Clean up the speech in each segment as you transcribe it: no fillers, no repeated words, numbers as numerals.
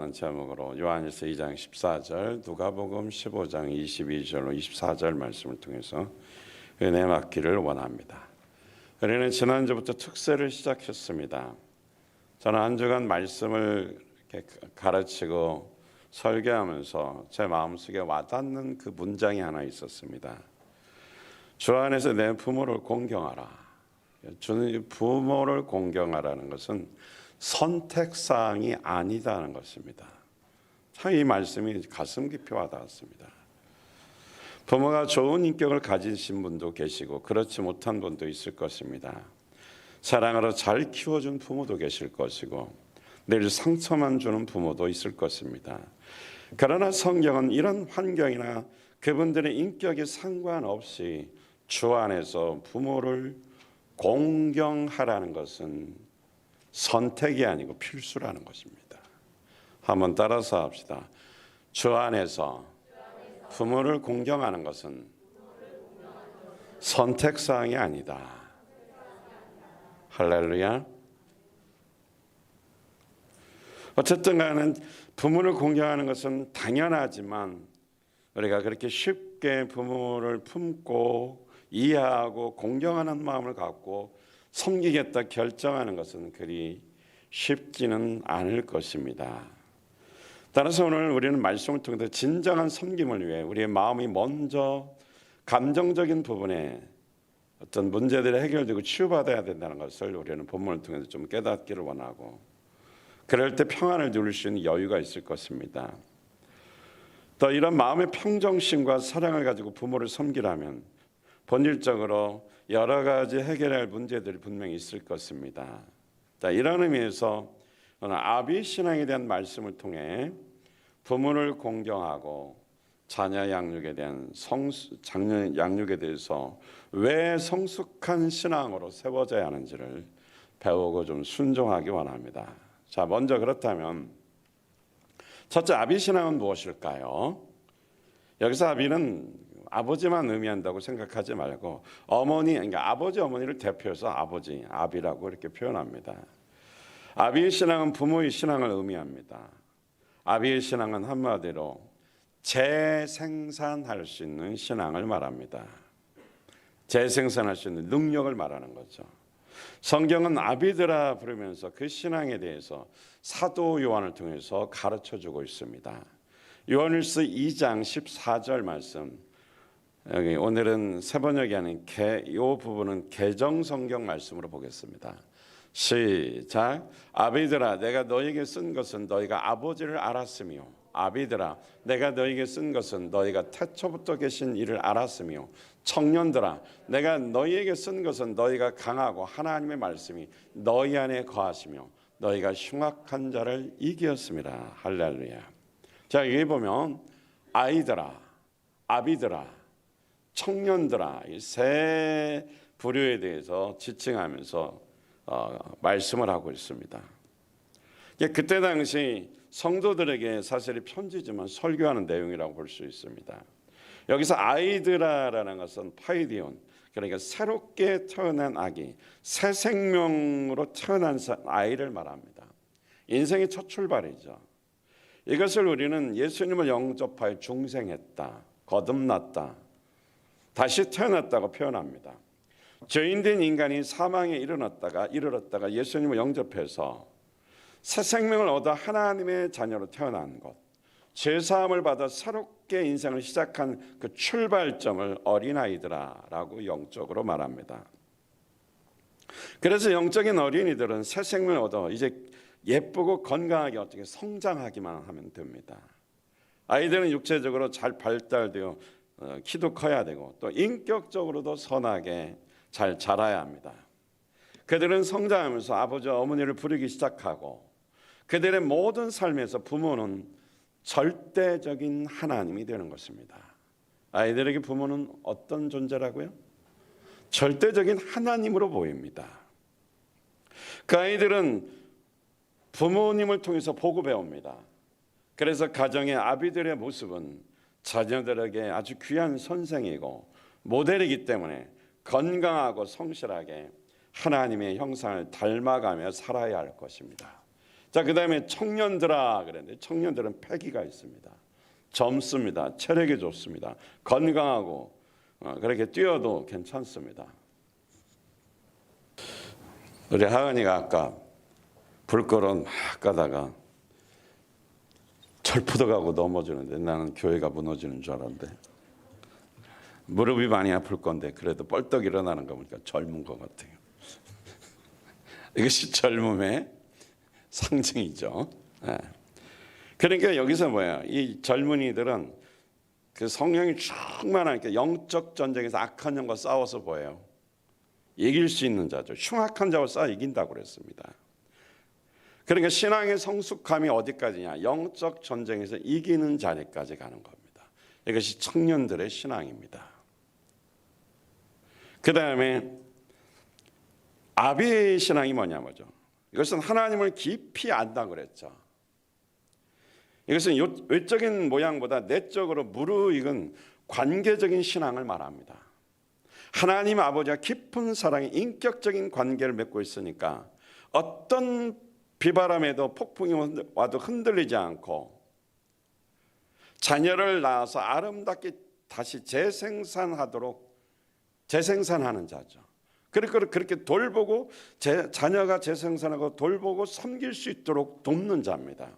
묵상하는 제목으로 요한일서 2장 14절, 누가복음 15장 22절로 24절 말씀을 통해서 은혜 맡기를 원합니다. 우리는 지난주부터 특세를 시작했습니다. 저는 한 주간 말씀을 이렇게 가르치고 설교하면서 제 마음속에 와닿는 그 문장이 하나 있었습니다. 주 안에서 내 부모를 공경하라. 주는 부모를 공경하라는 것은 선택사항이 아니다는 것입니다. 참 이 말씀이 가슴 깊이 와닿았습니다. 부모가 좋은 인격을 가지신 분도 계시고 그렇지 못한 분도 있을 것입니다. 사랑으로 잘 키워준 부모도 계실 것이고 늘 상처만 주는 부모도 있을 것입니다. 그러나 성경은 이런 환경이나 그분들의 인격에 상관없이 주 안에서 부모를 공경하라는 것은 선택이 아니고 필수라는 것입니다. 한번 따라서 합시다. 주 안에서 부모를 공경하는 것은 선택사항이 아니다. 할렐루야. 어쨌든 간에 부모를 공경하는 것은 당연하지만 우리가 그렇게 쉽게 부모를 품고 이해하고 공경하는 마음을 갖고 섬기겠다 결정하는 것은 그리 쉽지는 않을 것입니다. 따라서 오늘 우리는 말씀을 통해서 진정한 섬김을 위해 우리의 마음이 먼저 감정적인 부분에 어떤 문제들이 해결되고 치유받아야 된다는 것을 우리는 본문을 통해서 좀 깨닫기를 원하고, 그럴 때 평안을 누릴 수 있는 여유가 있을 것입니다. 또 이런 마음의 평정심과 사랑을 가지고 부모를 섬기라면 본질적으로 여러 가지 해결할 문제들이 분명히 있을 것입니다. 자, 이런 의미에서 오늘 아비 신앙에 대한 말씀을 통해 부모를 공경하고 자녀 양육에 대한 장녀 양육에 대해서 왜 성숙한 신앙으로 세워져야 하는지를 배우고 좀 순종하기 원합니다. 자, 먼저 그렇다면 첫째, 아비 신앙은 무엇일까요? 여기서 아비는 아버지만 의미한다고 생각하지 말고 어머니, 그러니까 아버지 어머니를 대표해서 아버지, 아비라고 이렇게 표현합니다. 아비의 신앙은 부모의 신앙을 의미합니다. 아비의 신앙은 한마디로 재생산할 수 있는 신앙을 말합니다. 재생산할 수 있는 능력을 말하는 거죠. 성경은 아비들아 부르면서 그 신앙에 대해서 사도 요한을 통해서 가르쳐주고 있습니다. 요한일서 2장 14절 말씀, 여기 오늘은 세번역이 아닌 이 부분은 개정성경 말씀으로 보겠습니다. 시작. 아비들아 내가 너에게 쓴 것은 너희가 아버지를 알았으며, 아비들아 내가 너에게 쓴 것은 너희가 태초부터 계신 이를 알았으며, 청년들아 내가 너희에게 쓴 것은 너희가 강하고 하나님의 말씀이 너희 안에 거하시며 너희가 흉악한 자를 이기었습니다. 할렐루야. 자, 여기 보면 아이들아, 아비들아, 청년들아, 이 세 부류에 대해서 지칭하면서 말씀을 하고 있습니다. 그때 당시 성도들에게 사실 편지지만 설교하는 내용이라고 볼 수 있습니다. 여기서 아이들아라는 것은 파이디온, 그러니까 새롭게 태어난 아기, 새 생명으로 태어난 아이를 말합니다. 인생의 첫 출발이죠. 이것을 우리는 예수님을 영접하여 중생했다, 거듭났다, 다시 태어났다고 표현합니다. 죄인된 인간이 사망에 이르렀다가 예수님을 영접해서 새 생명을 얻어 하나님의 자녀로 태어난 것, 죄사함을 받아 새롭게 인생을 시작한 그 출발점을 어린아이들아라고 영적으로 말합니다. 그래서 영적인 어린이들은 새 생명을 얻어 이제 예쁘고 건강하게 어떻게 성장하기만 하면 됩니다. 아이들은 육체적으로 잘 발달되어 키도 커야 되고 또 인격적으로도 선하게 잘 자라야 합니다. 그들은 성장하면서 아버지 어머니를 부르기 시작하고 그들의 모든 삶에서 부모는 절대적인 하나님이 되는 것입니다. 아이들에게 부모는 어떤 존재라고요? 절대적인 하나님으로 보입니다. 그 아이들은 부모님을 통해서 보고 배웁니다. 그래서 가정의 아비들의 모습은 자녀들에게 아주 귀한 선생이고 모델이기 때문에 건강하고 성실하게 하나님의 형상을 닮아가며 살아야 할 것입니다. 자, 그다음에 청년들아 그랬는데 청년들은 패기가 있습니다. 젊습니다. 체력이 좋습니다. 건강하고 그렇게 뛰어도 괜찮습니다. 우리 하은이가 아까 불걸음 막 가다가 철푸덕하고 넘어지는데 나는 교회가 무너지는 줄 알았는데 무릎이 많이 아플 건데 그래도 뻘떡 일어나는 거 보니까 젊은 것 같아요. 이것이 젊음의 상징이죠. 네. 그러니까 여기서 뭐야? 이 젊은이들은 그 성령이 충만한 영적 전쟁에서 악한 영과 싸워서 뭐예요? 이길 수 있는 자죠. 흉악한 자와 싸워 이긴다고 그랬습니다. 그러니까 신앙의 성숙함이 어디까지냐? 영적 전쟁에서 이기는 자리까지 가는 겁니다. 이것이 청년들의 신앙입니다. 그 다음에 아비의 신앙이 뭐죠? 이것은 하나님을 깊이 안다 그랬죠. 이것은 외적인 모양보다 내적으로 무르익은 관계적인 신앙을 말합니다. 하나님 아버지와 깊은 사랑의 인격적인 관계를 맺고 있으니까 어떤 비바람에도 폭풍이 와도 흔들리지 않고 자녀를 낳아서 아름답게 다시 재생산하는 자죠. 그렇게 돌보고 자녀가 재생산하고 돌보고 섬길 수 있도록 돕는 자입니다.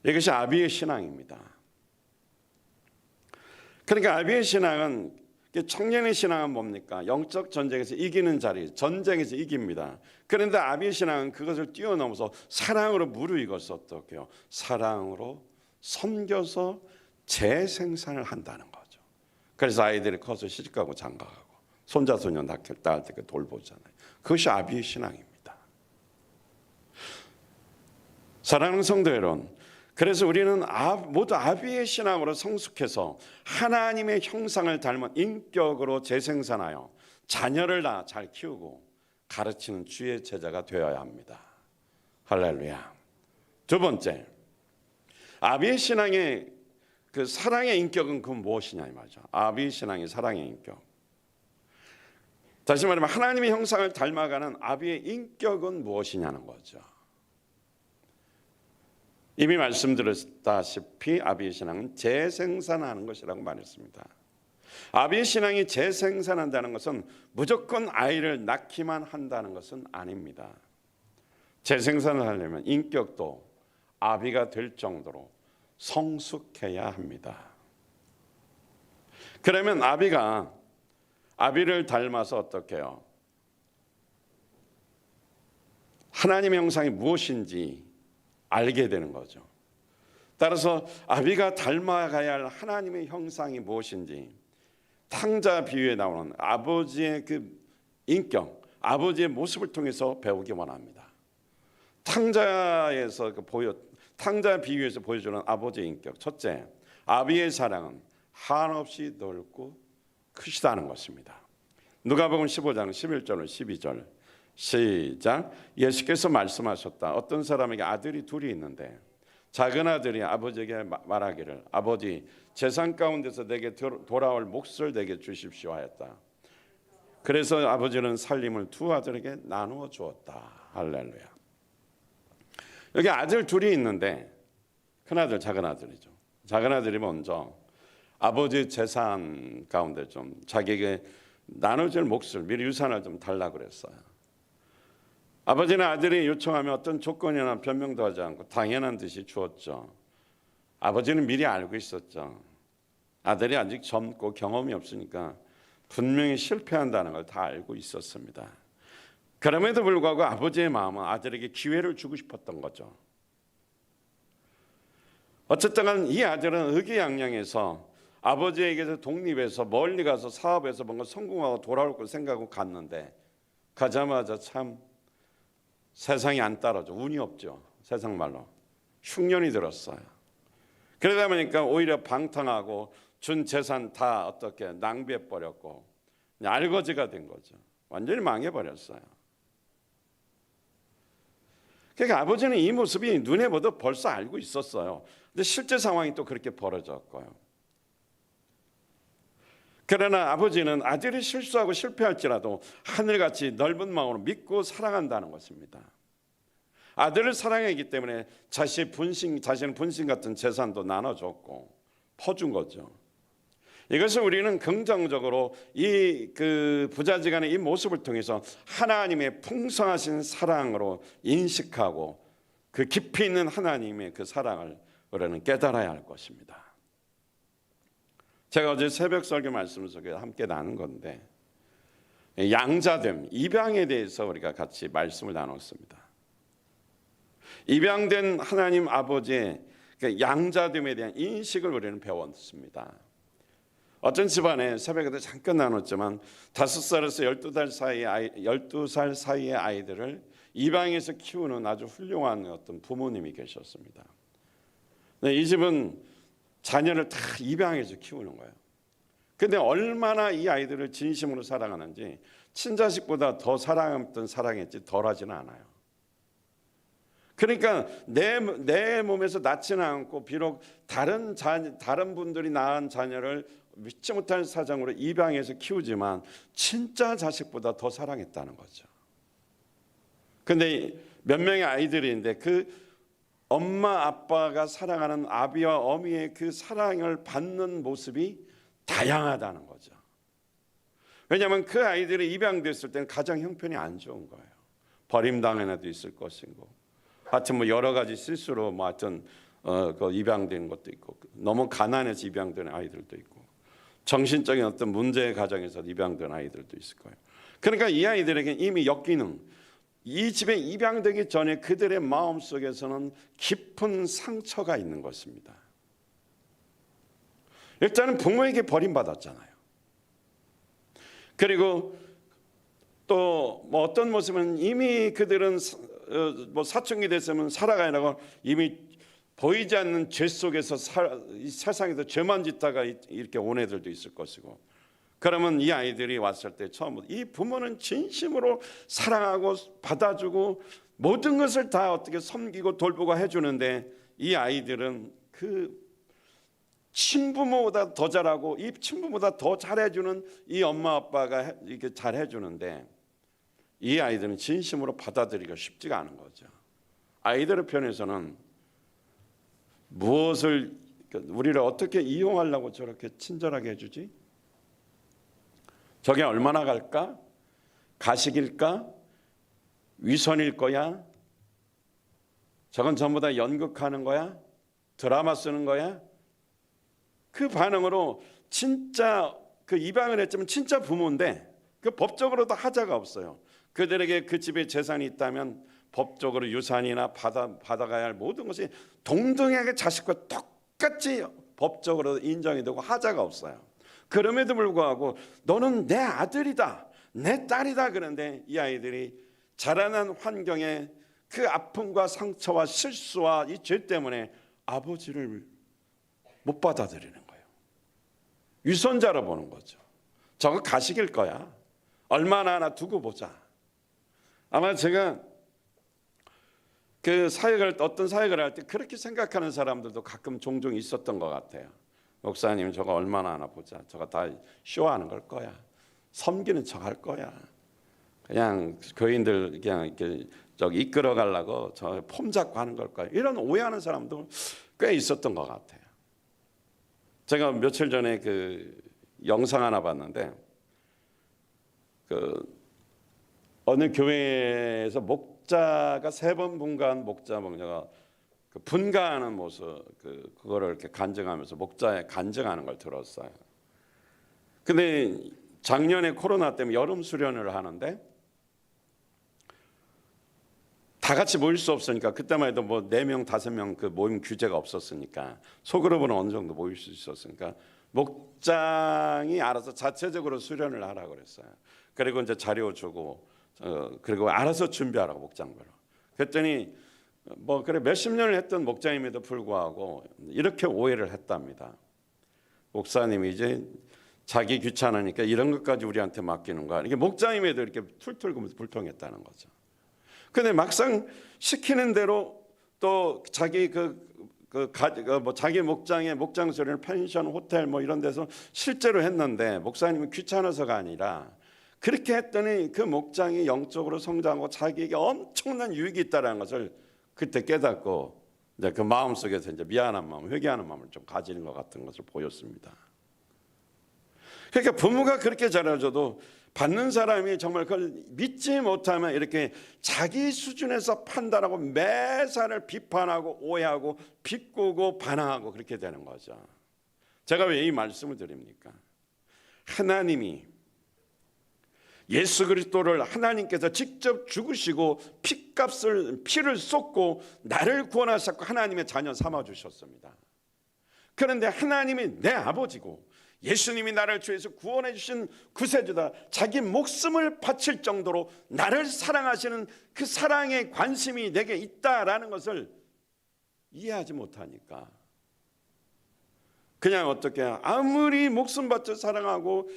이것이 아비의 신앙입니다. 그러니까 아비의 신앙은 청년의 신앙은 뭡니까? 영적 전쟁에서 이기는 자리, 전쟁에서 이깁니다. 그런데 아비의 신앙은 그것을 뛰어넘어서 사랑으로 무르익어서 어떻게요? 사랑으로 섬겨서 재생산을 한다는 거죠. 그래서 아이들이 커서 시집가고 장가가고 손자 손녀 낳을 때 돌보잖아요. 그것이 아비의 신앙입니다. 사랑하는 성도 여러분, 그래서 우리는 모두 아비의 신앙으로 성숙해서 하나님의 형상을 닮은 인격으로 재생산하여 자녀를 낳아 잘 키우고 가르치는 주의 제자가 되어야 합니다. 할렐루야. 두 번째, 아비의 신앙의 그 사랑의 인격은 그 무엇이냐 이 말이죠. 아비의 신앙의 사랑의 인격. 다시 말하면 하나님의 형상을 닮아가는 아비의 인격은 무엇이냐는 거죠. 이미 말씀드렸다시피 아비의 신앙은 재생산하는 것이라고 말했습니다. 아비의 신앙이 재생산한다는 것은 무조건 아이를 낳기만 한다는 것은 아닙니다. 재생산을 하려면 인격도 아비가 될 정도로 성숙해야 합니다. 그러면 아비를 닮아서 어떻게 해요? 하나님의 형상이 무엇인지 알게 되는 거죠. 따라서 아비가 닮아가야 할 하나님의 형상이 무엇인지 탕자 비유에 나오는 아버지의 그 인격, 아버지의 모습을 통해서 배우기 원합니다. 탕자 비유에서 보여주는 아버지의 인격. 첫째, 아비의 사랑은 한없이 넓고 크시다는 것입니다. 누가복음 15장 11절 12절 시작. 예수께서 말씀하셨다. 어떤 사람에게 아들이 둘이 있는데 작은 아들이 아버지에게 말하기를 아버지 재산 가운데서 내게 돌아올 몫을 내게 주십시오 하였다. 그래서 아버지는 살림을 두 아들에게 나누어 주었다. 할렐루야. 여기 아들 둘이 있는데 큰아들 작은 아들이죠. 작은 아들이 먼저 아버지 재산 가운데 좀 자기에게 나눠줄 몫을 미리 유산을 좀 달라고 그랬어요. 아버지는 아들이 요청하면 어떤 조건이나 변명도 하지 않고 당연한 듯이 주었죠. 아버지는 미리 알고 있었죠. 아들이 아직 젊고 경험이 없으니까 분명히 실패한다는 걸 다 알고 있었습니다. 그럼에도 불구하고 아버지의 마음은 아들에게 기회를 주고 싶었던 거죠. 어쨌든 이 아들은 의기양양해서 아버지에게서 독립해서 멀리 가서 사업에서 뭔가 성공하고 돌아올 걸 생각하고 갔는데 가자마자 참 세상이 안 따라줘. 운이 없죠. 세상 말로. 흉년이 들었어요. 그러다 보니까 오히려 방탕하고 준 재산 다 어떻게 낭비해버렸고 알거지가 된 거죠. 완전히 망해버렸어요. 그러니까 아버지는 이 모습이 눈에 보도 벌써 알고 있었어요. 근데 실제 상황이 또 그렇게 벌어졌고요. 그러나 아버지는 아들이 실수하고 실패할지라도 하늘같이 넓은 마음으로 믿고 사랑한다는 것입니다. 아들을 사랑했기 때문에 자신의 분신 같은 재산도 나눠줬고 퍼준 거죠. 이것을 우리는 긍정적으로 이 그 부자지간의 이 모습을 통해서 하나님의 풍성하신 사랑으로 인식하고 그 깊이 있는 하나님의 그 사랑을 우리는 깨달아야 할 것입니다. 제가 어제 새벽 설교 말씀 속에 함께 나눈 건데 양자됨, 입양에 대해서 우리가 같이 말씀을 나눴습니다. 입양된 하나님 아버지의 그 양자됨에 대한 인식을 우리는 배웠습니다. 어떤 집안에 새벽에도 잠깐 나눴지만 5살에서 12살 사이의 아이들을 입양해서 키우는 아주 훌륭한 어떤 부모님이 계셨습니다. 이 집은 자녀를 다 입양해서 키우는 거예요. 근데 얼마나 이 아이들을 진심으로 사랑하는지 친자식보다 더 사랑했던 사랑했지 덜하지는 않아요. 그러니까 내 몸에서 낳지는 않고 비록 다른 분들이 낳은 자녀를 믿지 못할 사정으로 입양해서 키우지만 진짜 자식보다 더 사랑했다는 거죠. 근데 몇 명의 아이들인데 그 엄마 아빠가 사랑하는 아비와 어미의 그 사랑을 받는 모습이 다양하다는 거죠. 왜냐하면 그 아이들이 입양됐을 때는 가정 형편이 안 좋은 거예요. 버림당한 애도 있을 것이고, 하여튼 뭐 여러 가지 실수로 뭐 하여튼 그 입양된 것도 있고, 너무 가난해서 입양된 아이들도 있고, 정신적인 어떤 문제의 가정에서 입양된 아이들도 있을 거예요. 그러니까 이 아이들에게 이미 역기능, 이 집에 입양되기 전에 그들의 마음 속에서는 깊은 상처가 있는 것입니다. 일단은 부모에게 버림받았잖아요. 그리고 또 뭐 어떤 모습은 이미 그들은 뭐 사춘기 됐으면 살아가려고 이미 보이지 않는 죄 속에서 이 세상에서 죄만 짓다가 이렇게 온 애들도 있을 것이고, 그러면 이 아이들이 왔을 때 처음부터 이 부모는 진심으로 사랑하고 받아주고 모든 것을 다 어떻게 섬기고 돌보고 해주는데 이 아이들은 그 친부모보다 더 잘하고 이 친부모보다 더 잘해주는 이 엄마 아빠가 이렇게 잘해주는데 이 아이들은 진심으로 받아들이기가 쉽지가 않은 거죠. 아이들의 편에서는 무엇을, 우리를 어떻게 이용하려고 저렇게 친절하게 해주지? 저게 얼마나 갈까? 가식일까? 위선일 거야? 저건 전부 다 연극하는 거야? 드라마 쓰는 거야? 그 반응으로 진짜 그 입양을 했지만 진짜 부모인데 그 법적으로도 하자가 없어요. 그들에게 그 집에 재산이 있다면 법적으로 유산이나 받아가야 할 모든 것이 동등하게 자식과 똑같이 법적으로 인정이 되고 하자가 없어요. 그럼에도 불구하고 너는 내 아들이다, 내 딸이다 그런데 이 아이들이 자라난 환경에 그 아픔과 상처와 실수와 이 죄 때문에 아버지를 못 받아들이는 거예요. 위선자로 보는 거죠. 저거 가식일 거야. 얼마나 하나 두고 보자. 아마 제가 그 어떤 사역을 할 때 그렇게 생각하는 사람들도 가끔 종종 있었던 것 같아요. 목사님 저거 얼마나 하나 보자. 저거 다 쇼하는 걸 거야. 섬기는 척 할 거야. 그냥 교인들 그냥 이렇게 저기 이끌어 가려고 저 폼 잡고 하는 걸 거야. 이런 오해하는 사람도 꽤 있었던 것 같아요. 제가 며칠 전에 그 영상 하나 봤는데 그 어느 교회에서 목자가 3번 분가한 목자가 그 분가하는 모습 그거를 이렇게 간증하면서 목자의 간증하는 걸 들었어요. 근데 작년에 코로나 때문에 여름 수련을 하는데 다 같이 모일 수 없으니까 그때만 해도 뭐 4명, 5명 그 모임 규제가 없었으니까 소그룹은 어느 정도 모일 수 있었으니까 목장이 알아서 자체적으로 수련을 하라고 그랬어요. 그리고 이제 자료 주고 그리고 알아서 준비하라고 목장별로. 그랬더니 뭐 그래 몇십 년을 했던 목장임에도 불구하고 이렇게 오해를 했답니다. 목사님이 이제 자기 귀찮으니까 이런 것까지 우리한테 맡기는 거야. 이게 목장임에도 이렇게 툴툴 불통했다는 거죠. 근데 막상 시키는 대로 또 자기 자기 목장의 목장 수련을 펜션, 호텔 뭐 이런 데서 실제로 했는데 목사님은 귀찮아서가 아니라 그렇게 했더니 그 목장이 영적으로 성장하고 자기에게 엄청난 유익이 있다는 것을 그때 깨닫고 이제 그 마음 속에서 이제 미안한 마음, 회개하는 마음을 좀 가지는 것 같은 것을 보였습니다. 그러니까 부모가 그렇게 잘해줘도 받는 사람이 정말 그걸 믿지 못하면 이렇게 자기 수준에서 판단하고 매사를 비판하고 오해하고 비꼬고 반항하고 그렇게 되는 거죠. 제가 왜 이 말씀을 드립니까? 하나님이 예수 그리스도를 하나님께서 직접 죽으시고 피를 쏟고 나를 구원하셨고 하나님의 자녀 삼아 주셨습니다. 그런데 하나님이 내 아버지고 예수님이 나를 죄에서 구원해 주신 구세주다, 자기 목숨을 바칠 정도로 나를 사랑하시는 그 사랑의 관심이 내게 있다라는 것을 이해하지 못하니까 그냥 어떻게 아무리 목숨 바쳐 사랑하고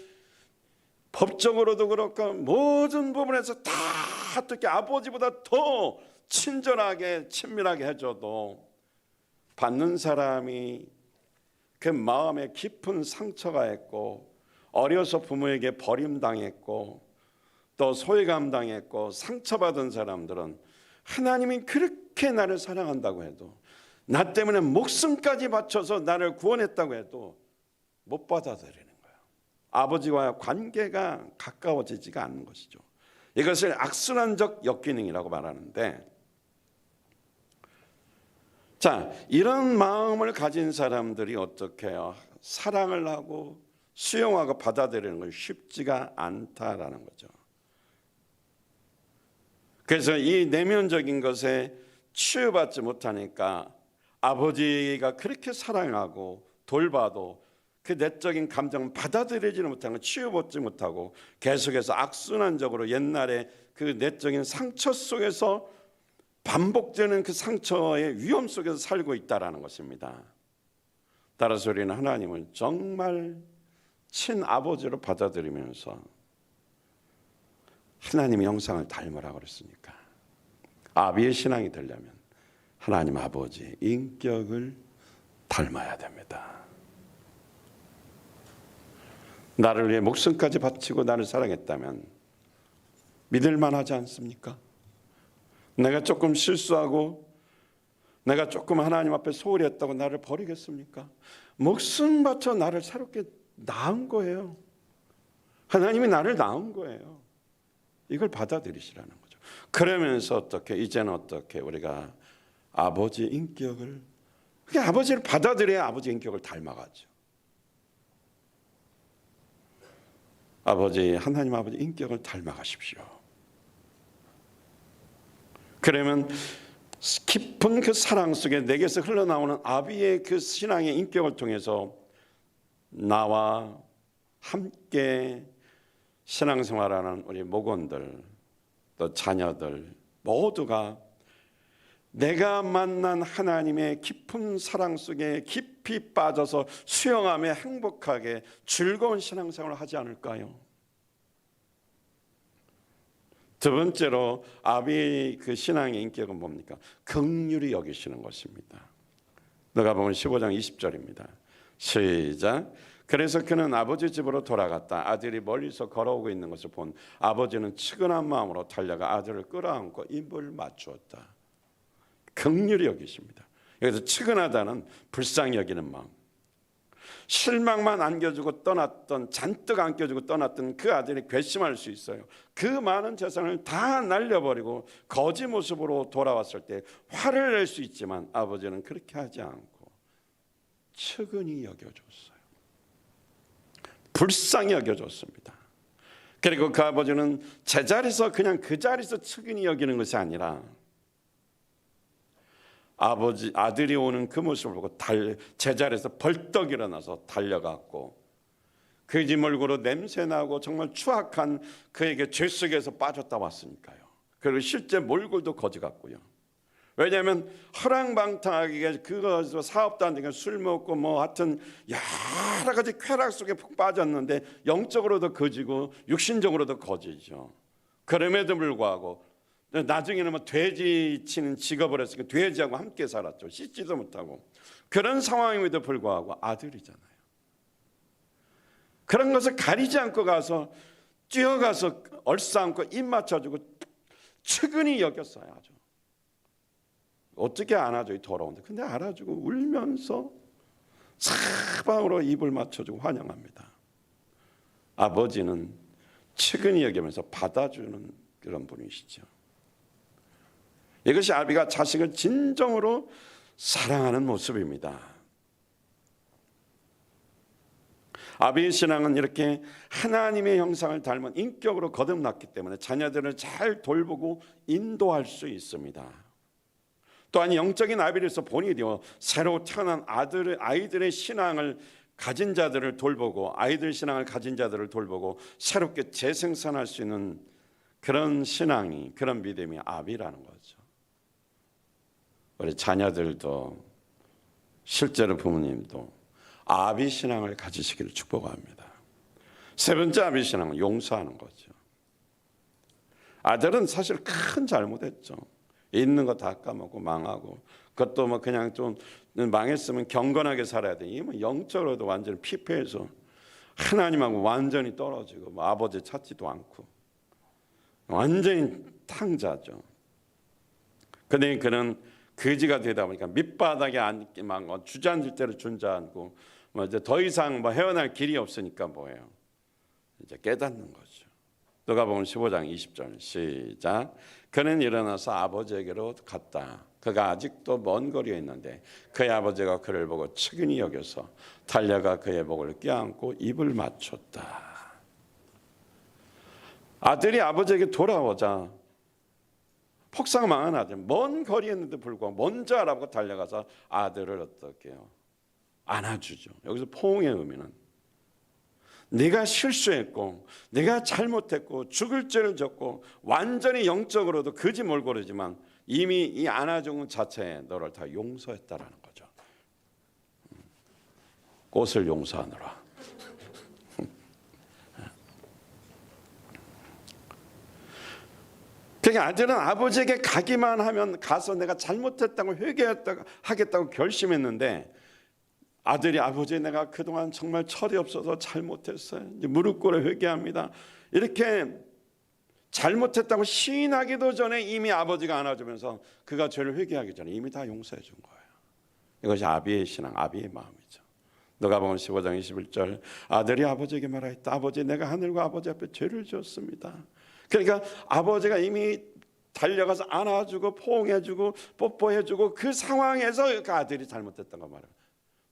법적으로도 그렇고 모든 부분에서 다 어떻게 아버지보다 더 친절하게 친밀하게 해줘도 받는 사람이 그 마음에 깊은 상처가 있고 어려서 부모에게 버림당했고 또 소외감 당했고 상처받은 사람들은 하나님이 그렇게 나를 사랑한다고 해도 나 때문에 목숨까지 바쳐서 나를 구원했다고 해도 못 받아들이는 거예요. 아버지와의 관계가 가까워지지가 않는 것이죠. 이것을 악순환적 역기능이라고 말하는데, 자, 이런 마음을 가진 사람들이 어떻게 해요? 사랑을 하고 수용하고 받아들이는 건 쉽지가 않다라는 거죠. 그래서 이 내면적인 것에 치유받지 못하니까 아버지가 그렇게 사랑하고 돌봐도 그 내적인 감정을 받아들이지는 못하고 치유받지 못하고 계속해서 악순환적으로 옛날에 그 내적인 상처 속에서 반복되는 그 상처의 위험 속에서 살고 있다라는 것입니다. 따라서 우리는 하나님을 정말 친아버지로 받아들이면서 하나님의 형상을 닮으라고 그랬으니까 아비의 신앙이 되려면 하나님 아버지의 인격을 닮아야 됩니다. 나를 위해 목숨까지 바치고 나를 사랑했다면 믿을 만하지 않습니까? 내가 조금 실수하고 내가 조금 하나님 앞에 소홀히 했다고 나를 버리겠습니까? 목숨 바쳐 나를 새롭게 낳은 거예요. 하나님이 나를 낳은 거예요. 이걸 받아들이시라는 거죠. 그러면서 어떻게 이제는 어떻게 우리가 아버지 인격을, 그게 아버지를 받아들여야 아버지 인격을 닮아가죠. 아버지, 하나님 아버지 인격을 닮아가십시오. 그러면 깊은 그 사랑 속에 내게서 흘러나오는 아비의 그 신앙의 인격을 통해서 나와 함께 신앙생활하는 우리 목원들 또 자녀들 모두가 내가 만난 하나님의 깊은 사랑 속에 깊이 빠져서 수영하며 행복하게 즐거운 신앙생활을 하지 않을까요? 두 번째로 아비의 그 신앙의 인격은 뭡니까? 긍휼히 여기시는 것입니다. 누가복음 15장 20절입니다. 시작. 그래서 그는 아버지 집으로 돌아갔다. 아들이 멀리서 걸어오고 있는 것을 본 아버지는 측은한 마음으로 달려가 아들을 끌어안고 입을 맞추었다. 긍휼히 여기십니다. 여기서 측은하다는 불쌍히 여기는 마음. 실망만 안겨주고 떠났던, 잔뜩 안겨주고 떠났던 그 아들이 괘씸할 수 있어요. 그 많은 재산을 다 날려버리고 거지 모습으로 돌아왔을 때 화를 낼 수 있지만 아버지는 그렇게 하지 않고 측은히 여겨줬어요. 불쌍히 여겨줬습니다. 그리고 그 아버지는 제자리에서 그냥 그 자리에서 측은히 여기는 것이 아니라 아들이 오는 그 모습을 보고 제자리에서 벌떡 일어나서 달려갔고 그 집 몰고로 냄새나고 정말 추악한 그에게 죄 속에서 빠졌다 왔으니까요. 그리고 실제 몰골도 거지 같고요. 왜냐하면 허랑방탕하게 그거 사업도 안 되니까 술 먹고 뭐 하여튼 여러 가지 쾌락 속에 푹 빠졌는데 영적으로도 거지고 육신적으로도 거지죠. 그럼에도 불구하고 나중에는 뭐 돼지 치는 직업을 했으니까 돼지하고 함께 살았죠. 씻지도 못하고. 그런 상황임에도 불구하고 아들이잖아요. 그런 것을 가리지 않고 가서 뛰어가서 얼싸안고 입 맞춰주고 측은히 여겼어요. 아주 어떻게 안아줘요? 더러운데. 근데 안아주고 울면서 사방으로 입을 맞춰주고 환영합니다. 아버지는 측은히 여기면서 받아주는 그런 분이시죠. 이것이 아비가 자식을 진정으로 사랑하는 모습입니다. 아비의 신앙은 이렇게 하나님의 형상을 닮은 인격으로 거듭났기 때문에 자녀들을 잘 돌보고 인도할 수 있습니다. 또한 영적인 아비로서 본이 되어 새로 태어난 아이들의 신앙을 가진 자들을 돌보고 아이들 신앙을 가진 자들을 돌보고 새롭게 재생산할 수 있는 그런 신앙이, 그런 믿음이 아비라는 거죠. 우리 자녀들도 실제로 부모님도 아비 신앙을 가지시기를 축복합니다. 세 번째 아비 신앙은 용서하는 거죠. 아들은 사실 큰 잘못했죠. 있는 거 다 까먹고 망하고, 그것도 뭐 그냥 좀 망했으면 경건하게 살아야 돼. 이 뭐 영적으로도 완전히 피폐해서 하나님하고 완전히 떨어지고, 뭐 아버지 찾지도 않고 완전히 탕자죠. 근데 그는 거지가 되다 보니까 밑바닥에 앉기만 주저앉을 대로 주저앉고, 뭐 이제 더 이상 뭐 헤어날 길이 없으니까 뭐예요? 이제 깨닫는 거죠. 누가복음 15장 20절 시작. 그는 일어나서 아버지에게로 갔다. 그가 아직도 먼 거리에 있는데 그의 아버지가 그를 보고 측은히 여겨서 달려가 그의 목을 껴안고 입을 맞췄다. 아들이 아버지에게 돌아오자 폭삭망한 아들, 먼 거리에 있는데 불구하고 먼저 알아보고 달려가서 아들을 어떻게 해요? 안아주죠. 여기서 포옹의 의미는 내가 실수했고 내가 잘못했고 죽을 죄를 졌고 완전히 영적으로도 거지 몰골이지만 이미 이 안아준 것 자체에 너를 다 용서했다라는 거죠. 꽃을 용서하느라. 그러니까 아들은 아버지에게 가기만 하면 가서 내가 잘못했다고 회개하겠다고 결심했는데, 아들이 아버지 내가 그동안 정말 철이 없어서 잘못했어요. 이제 무릎 꿇어 회개합니다. 이렇게 잘못했다고 시인하기도 전에 이미 아버지가 안아주면서 그가 죄를 회개하기 전에 이미 다 용서해 준 거예요. 이것이 아비의 신앙, 아비의 마음이죠. 누가복음 15장 21절 아들이 아버지에게 말하였다. 아버지 내가 하늘과 아버지 앞에 죄를 지었습니다. 그러니까 아버지가 이미 달려가서 안아주고 포옹해주고 뽀뽀해주고 그 상황에서 그 아들이 잘못했던 거 말이에요.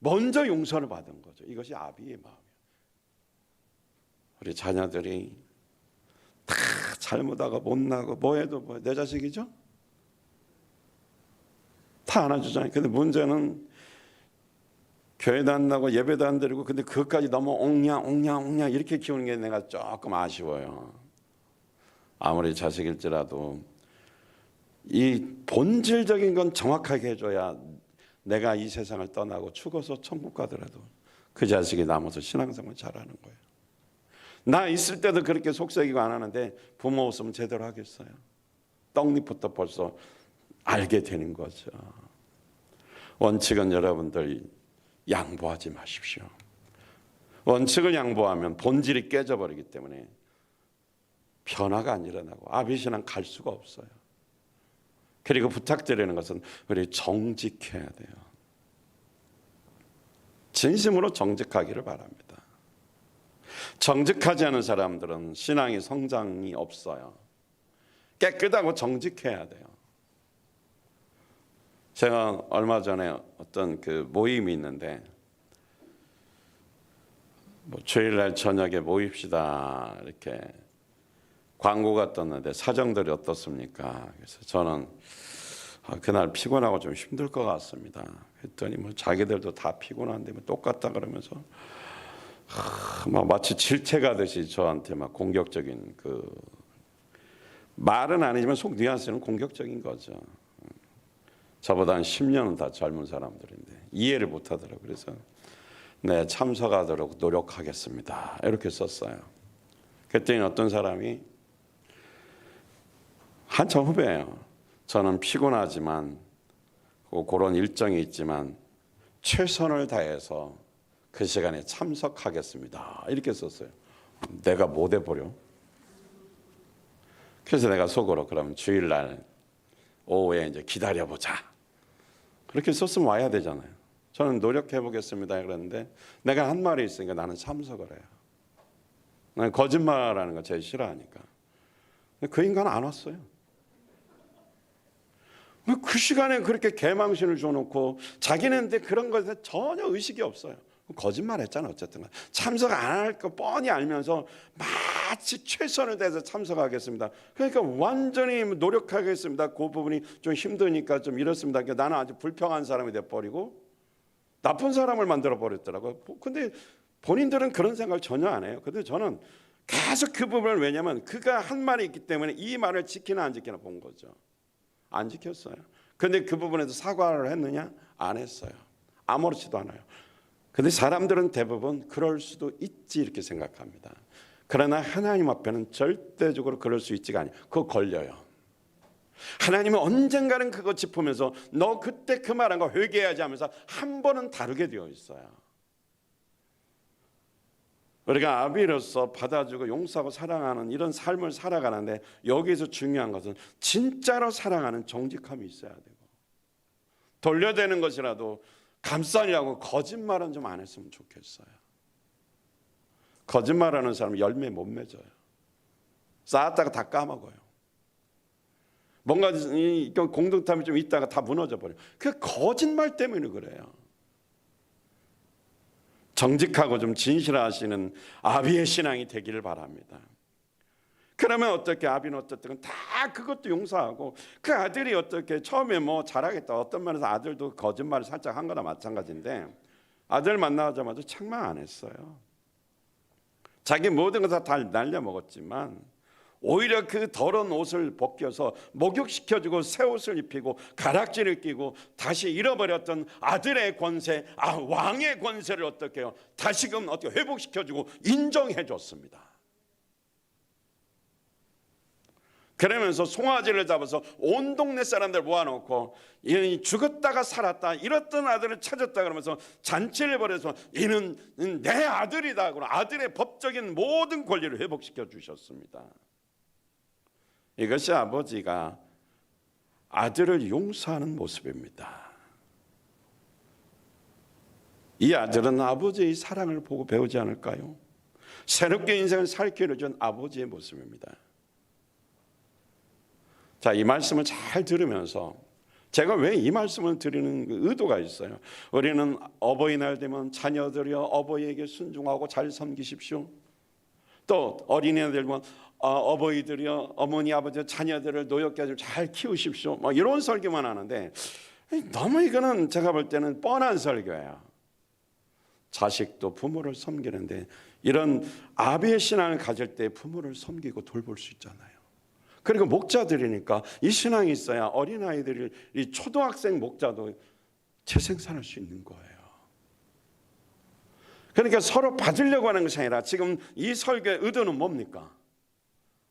먼저 용서를 받은 거죠. 이것이 아비의 마음이에요. 우리 자녀들이 다 잘못하고 못나고 뭐해도 내 자식이죠? 다 안아주잖아요. 근데 문제는 교회도 안 나고 예배도 안 드리고, 근데 그것까지 너무 옹냐 이렇게 키우는 게 내가 조금 아쉬워요. 아무리 자식일지라도 이 본질적인 건 정확하게 해줘야 내가 이 세상을 떠나고 죽어서 천국 가더라도 그 자식이 남아서 신앙생활 잘하는 거예요. 나 있을 때도 그렇게 속삭이고 안 하는데 부모 없으면 제대로 하겠어요? 떡잎부터 벌써 알게 되는 거죠. 원칙은 여러분들 양보하지 마십시오. 원칙을 양보하면 본질이 깨져버리기 때문에 변화가 안 일어나고 아비신앙 갈 수가 없어요. 그리고 부탁드리는 것은 우리 정직해야 돼요. 진심으로 정직하기를 바랍니다. 정직하지 않은 사람들은 신앙이 성장이 없어요. 깨끗하고 정직해야 돼요. 제가 얼마 전에 어떤 그 모임이 있는데, 뭐 주일날 저녁에 모입시다 이렇게 광고가 떴는데 사정들이 어떻습니까? 그래서 저는 그날 피곤하고 좀 힘들 것 같습니다. 했더니 뭐 자기들도 다 피곤한데 뭐 똑같다 그러면서 막 마치 질책하듯이 저한테 막 공격적인, 그 말은 아니지만 속 뉘앙스는 공격적인 거죠. 저보다 한 10년은 다 젊은 사람들인데 이해를 못하더라고요. 그래서 네, 참석하도록 노력하겠습니다 이렇게 썼어요. 그랬더니 어떤 사람이 한참 후배예요. 저는 피곤하지만 그런 일정이 있지만 최선을 다해서 그 시간에 참석하겠습니다 이렇게 썼어요. 내가 못 해버려. 그래서 내가 속으로 그럼 주일날 오후에 이제 기다려보자 그렇게 썼으면 와야 되잖아요. 저는 노력해 보겠습니다 그랬는데 내가 한 말이 있으니까 나는 참석을 해요. 나는 거짓말하는 거 제일 싫어하니까. 근데 그 인간은 안 왔어요. 그 시간에 그렇게 개망신을 줘놓고 자기는 그런 것에 전혀 의식이 없어요. 거짓말했잖아. 어쨌든 참석 안 할 거 뻔히 알면서 마치 최선을 다해서 참석하겠습니다. 그러니까 완전히 노력하겠습니다. 그 부분이 좀 힘드니까 좀 이렇습니다. 그러니까 나는 아주 불평한 사람이 돼버리고 나쁜 사람을 만들어 버렸더라고요. 근데 본인들은 그런 생각을 전혀 안 해요. 근데 저는 계속 그 부분을, 왜냐하면 그가 한 말이 있기 때문에 이 말을 지키나 안 지키나 본 거죠. 안 지켰어요. 근데 그 부분에서 사과를 했느냐? 안 했어요. 아무렇지도 않아요. 근데 사람들은 대부분 그럴 수도 있지 이렇게 생각합니다. 그러나 하나님 앞에는 절대적으로 그럴 수 있지가 않아요. 그거 걸려요. 하나님은 언젠가는 그거 짚으면서 너 그때 그 말한 거 회개해야지 하면서 한 번은 다루게 되어 있어요. 우리가 아비로서 받아주고 용서하고 사랑하는 이런 삶을 살아가는데 여기서 중요한 것은 진짜로 사랑하는 정직함이 있어야 되고, 돌려대는 것이라도 감싸려고 거짓말은 좀 안 했으면 좋겠어요. 거짓말하는 사람은 열매 못 맺어요. 쌓았다가 다 까먹어요. 뭔가 공동탐이 좀 있다가 다 무너져 버려요. 그 거짓말 때문에 그래요. 정직하고 좀 진실하시는 아비의 신앙이 되기를 바랍니다. 그러면 어떻게 아비는 어떻든 다 그것도 용서하고, 그 아들이 어떻게 처음에 뭐 잘하겠다 어떤 면에서 아들도 거짓말을 살짝 한 거나 마찬가지인데 아들 만나자마자 책망 안 했어요. 자기 모든 것을 다 날려 먹었지만 오히려 그 더러운 옷을 벗겨서 목욕시켜주고 새 옷을 입히고 가락지를 끼고 다시 잃어버렸던 아들의 권세, 왕의 권세를 어떻게 해요? 다시금 어떻게 회복시켜주고 인정해줬습니다. 그러면서 송아지를 잡아서 온 동네 사람들 모아놓고 이는 죽었다가 살았다 이랬던 아들을 찾았다 그러면서 잔치를 벌여서 이는 내 아들이다 그러고 아들의 법적인 모든 권리를 회복시켜 주셨습니다. 이것이 아버지가 아들을 용서하는 모습입니다. 이 아들은 아버지의 사랑을 보고 배우지 않을까요? 새롭게 인생을 살 기회를 준 아버지의 모습입니다. 자, 이 말씀을 잘 들으면서 제가 왜 이 말씀을 드리는 의도가 있어요. 우리는 어버이날 되면 자녀들이여 어버이에게 순종하고 잘 섬기십시오. 또 어린이날 되면 어버이들이여 어머니 아버지 자녀들을 노엽게 하시고 잘 키우십시오. 뭐 이런 설교만 하는데 너무 이거는 제가 볼 때는 뻔한 설교예요. 자식도 부모를 섬기는데 이런 아비의 신앙을 가질 때 부모를 섬기고 돌볼 수 있잖아요. 그리고 목자들이니까 이 신앙이 있어야 어린아이들이 이 초등학생 목자도 재생산할 수 있는 거예요. 그러니까 서로 받으려고 하는 것이 아니라 지금 이 설교의 의도는 뭡니까?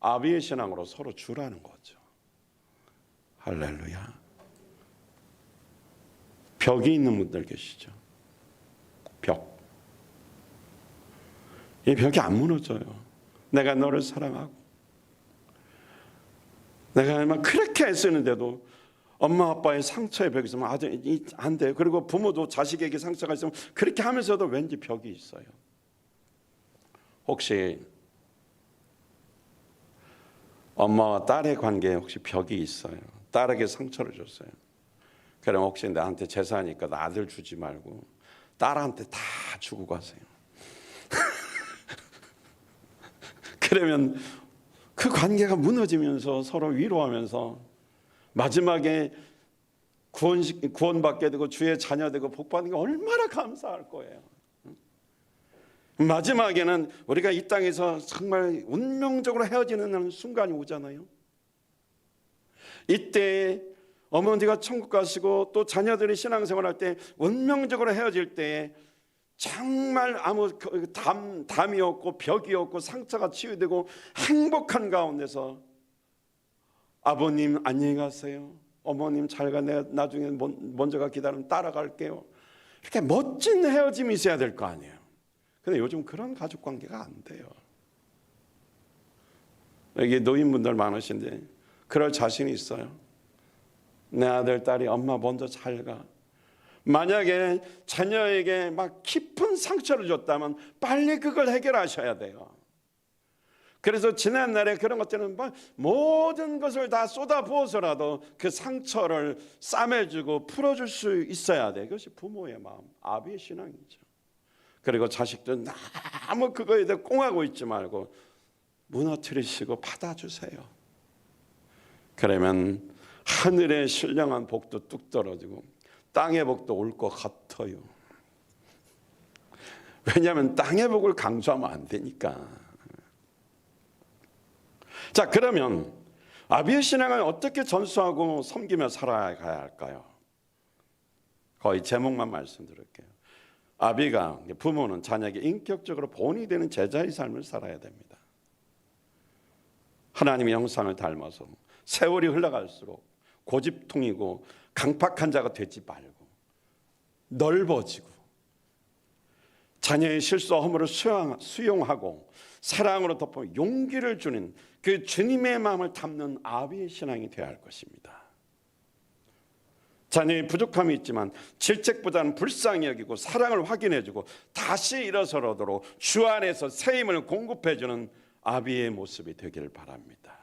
아비의 신앙으로 서로 주라는 거죠. 할렐루야. 벽이 있는 분들 계시죠? 벽. 이 벽이 안 무너져요. 내가 너를 사랑하고 내가 막 그렇게 애쓰는데도 엄마 아빠의 상처의 벽이 있으면 아들이 안 돼요. 그리고 부모도 자식에게 상처가 있으면 그렇게 하면서도 왠지 벽이 있어요. 혹시 엄마와 딸의 관계에 혹시 벽이 있어요? 딸에게 상처를 줬어요. 그럼 혹시 나한테 제사니까 나 아들 주지 말고 딸한테 다 주고 가세요. 그러면 그 관계가 무너지면서 서로 위로하면서 마지막에 구원받게 되고 주의 자녀 되고 복받는 게 얼마나 감사할 거예요. 마지막에는 우리가 이 땅에서 정말 운명적으로 헤어지는 순간이 오잖아요. 이때 어머니가 천국 가시고 또 자녀들이 신앙생활할 때 운명적으로 헤어질 때에 정말 아무 담이 없고 벽이 없고 상처가 치유되고 행복한 가운데서 아버님 안녕히 가세요. 어머님 잘 가. 내가 나중에 먼저가 기다리면 따라갈게요. 이렇게 멋진 헤어짐이 있어야 될 거 아니에요. 근데 요즘 그런 가족관계가 안 돼요. 여기 노인분들 많으신데 그럴 자신이 있어요? 내 아들 딸이 엄마 먼저 잘 가. 만약에 자녀에게 막 깊은 상처를 줬다면 빨리 그걸 해결하셔야 돼요. 그래서 지난날에 그런 것들은 모든 것을 다 쏟아부어서라도 그 상처를 싸매주고 풀어줄 수 있어야 돼. 그것이 부모의 마음, 아비의 신앙이죠. 그리고 자식들 너무 그거에 대해 꽁하고 있지 말고 무너뜨리시고 받아주세요. 그러면 하늘의 신령한 복도 뚝 떨어지고 땅의 복도 올 것 같아요. 왜냐하면 땅의 복을 강조하면 안 되니까. 자, 그러면 아비의 신앙을 어떻게 전수하고 섬기며 살아가야 할까요? 거의 제목만 말씀드릴게요. 아비가, 부모는 자녀에게 인격적으로 본이 되는 제자의 삶을 살아야 됩니다. 하나님의 형상을 닮아서 세월이 흘러갈수록 고집통이고 강팍한 자가 되지 말고 넓어지고 자녀의 실수와 허물을 수용하고 사랑으로 덮어 용기를 주는 그 주님의 마음을 담는 아비의 신앙이 되어야 할 것입니다. 자녀의 부족함이 있지만 질책보다는 불쌍히 여기고 사랑을 확인해주고 다시 일어서도록 주 안에서 새 힘을 공급해주는 아비의 모습이 되기를 바랍니다.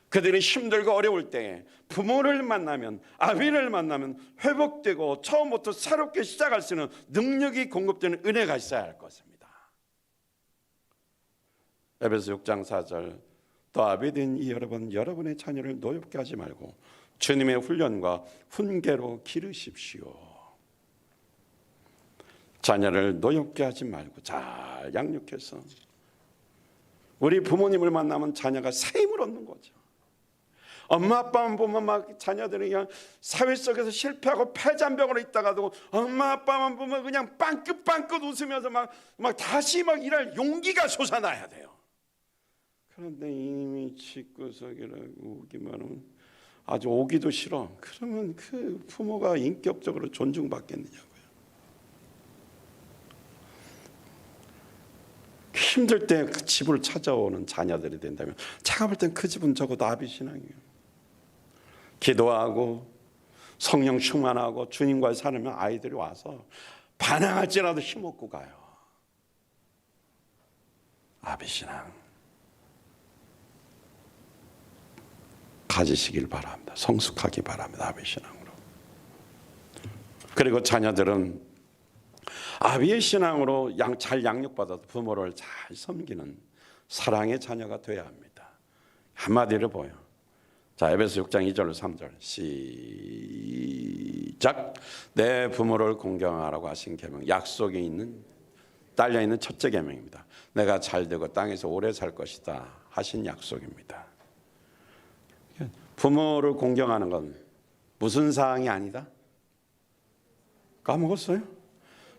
그들이 힘들고 어려울 때 부모를 만나면, 아비를 만나면 회복되고 처음부터 새롭게 시작할 수 있는 능력이 공급되는 은혜가 있어야 할 것입니다. 에베소 6장 4절, 또 아비된 이 여러분의 자녀를 노엽게 하지 말고 주님의 훈련과 훈계로 기르십시오. 자녀를 노엽게 하지 말고 잘 양육해서, 우리 부모님을 만나면 자녀가 새 힘을 얻는 거죠. 엄마 아빠만 보면 막 자녀들이 그냥 사회 속에서 실패하고 패잔병으로 있다가도 엄마 아빠만 보면 그냥 빵긋빵긋 웃으면서 막 다시 막 일할 용기가 솟아나야 돼요. 그런데 이미 집구석이라고 오기만 하면 아주 오기도 싫어. 그러면 그 부모가 인격적으로 존중받겠느냐고요. 힘들 때 그 집을 찾아오는 자녀들이 된다면 제가 볼 땐 그 집은 적어도 아비 신앙이에요. 기도하고 성령 충만하고 주님과 살면 아이들이 와서 반항할지라도 힘없고 가요. 아비 신앙 가지시길 바랍니다. 성숙하기 바랍니다. 아비 신앙으로. 그리고 자녀들은 아비의 신앙으로 잘 양육받아서 부모를 잘 섬기는 사랑의 자녀가 되어야 합니다. 한마디로 보여. 자, 에베소 6장 2절 3절 시작. 내 부모를 공경하라고 하신 계명, 약속에 있는 딸려있는 첫째 계명입니다. 내가 잘되고 땅에서 오래 살 것이다 하신 약속입니다. 부모를 공경하는 건 무슨 사항이 아니다? 까먹었어요?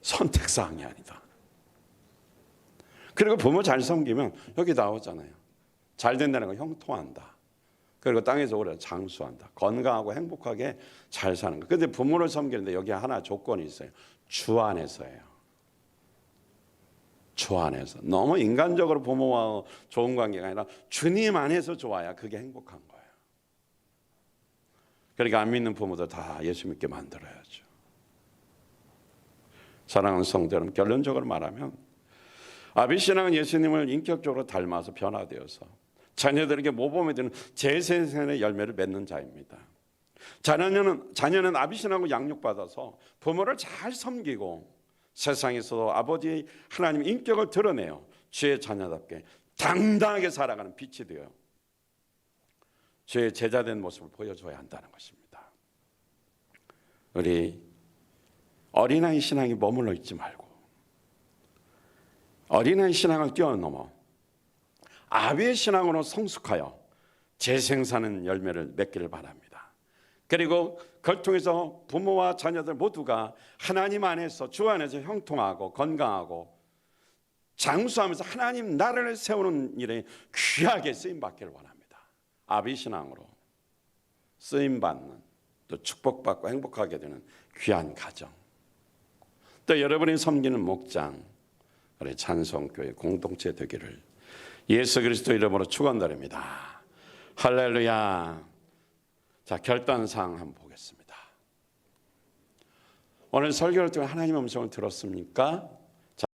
선택사항이 아니다. 그리고 부모 잘 섬기면 여기 나오잖아요. 잘 된다는 건 형통한다. 그리고 땅에서 오래 장수한다. 건강하고 행복하게 잘 사는 거. 그런데 부모를 섬기는데 여기 하나 조건이 있어요. 주 안에서예요. 주 안에서. 너무 인간적으로 부모와 좋은 관계가 아니라 주님 안에서 좋아야 그게 행복한 거예요. 그러니까 안 믿는 부모도 다 예수 믿게 만들어야죠. 사랑하는 성도 여러분, 결론적으로 말하면 아비 신앙은 예수님을 인격적으로 닮아서 변화되어서 자녀들에게 모범이 되는 재생산의 열매를 맺는 자입니다. 자녀는 아비 신앙으로 양육받아서 부모를 잘 섬기고 세상에서도 아버지 하나님의 인격을 드러내요. 주의 자녀답게 당당하게 살아가는 빛이 되어 주의 제자된 모습을 보여줘야 한다는 것입니다. 우리 어린아이 신앙이 머물러 있지 말고 어린아이 신앙을 뛰어넘어 아비의 신앙으로 성숙하여 재생사는 열매를 맺기를 바랍니다. 그리고 그걸 통해서 부모와 자녀들 모두가 하나님 안에서 주 안에서 형통하고 건강하고 장수하면서 하나님 나라를 세우는 일에 귀하게 쓰임받기를 원합니다. 아비 신앙으로 쓰임받는, 또 축복받고 행복하게 되는 귀한 가정, 또 여러분이 섬기는 목장, 우리 찬송교회 공동체 되기를 예수 그리스도 이름으로 축원드립니다. 할렐루야. 자, 결단사항 한번 보겠습니다. 오늘 설교를 통해 하나님의 음성을 들었습니까?